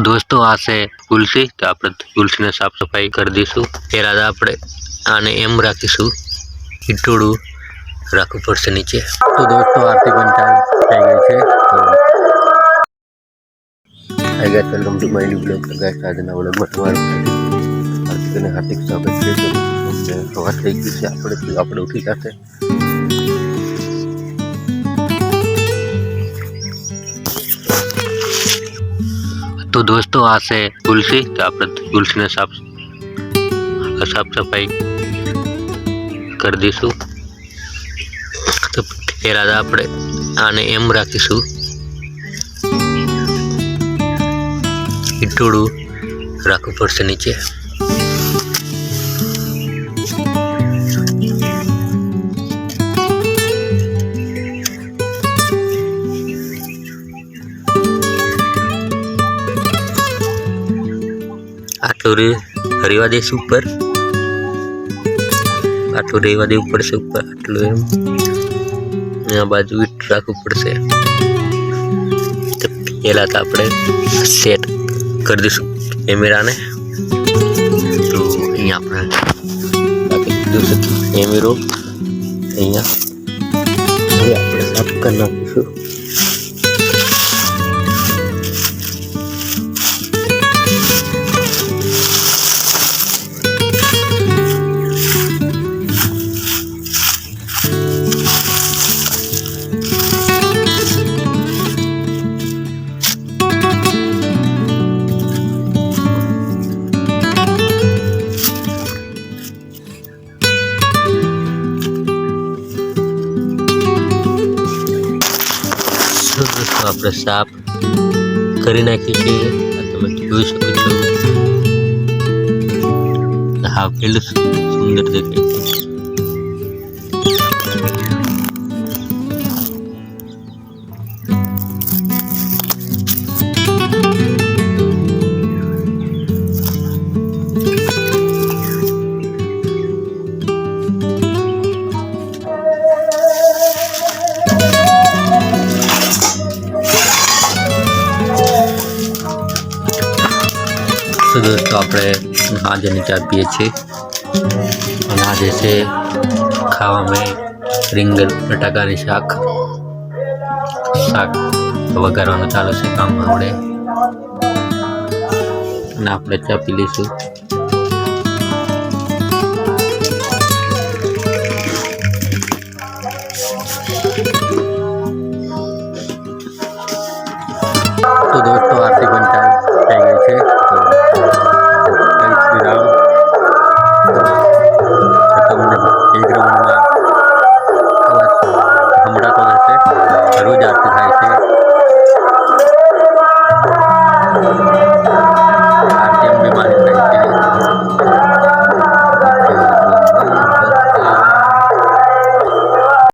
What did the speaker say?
दोस्तों आ से तुलसी तो आप तुलसी ने साफ सफाई कर दीशू। पहला तो आप आने एम राखीशू ईटोड़ू राखवू पड़शे नीचे। तो दोस्तों आरती पण થઈ ગઈ છે તો hi guys welcome to my new blog. तो गाइस આજના વ્લોગમાં તમારું હાર્દિક હાર્દિક સ્વાગત છે। તો સવાર થઈ ગઈ છે, આપણે ઉઠી જશે। तो दोस्तों आ से तुलसी तो आप तुलसी ने साफ सफाई कर दीशू। तो पहला तो आप आने एम राखीशू ईटोड़ू राखवू पड़शे नीचे। आटलू हरीवा देश ऊपर, आटलू रेवा देव पड़शे ऊपर, आटलू एम आ बाजू ईट राखवू पड़शे। तो पहला तो आपणे सेट कर दीशू कैमरा ने। तो अहीं आपणे राखी दीधुं छे कैमरो। अहींया हवे आपणे साफ कर नाखीशुं। दोस्तों आपणे साफ करी नाखी छे। तमे जोई शको छो हाँ केटલું सुंदर देखाय छे। तो दोस्तों आपणे आज चा पीए छे और आज से खावा में રીંગણ બટાકાની શાક વઘારવાનું ચાલુ છે काम आवड़े। આપણે ચા પી લઈશું।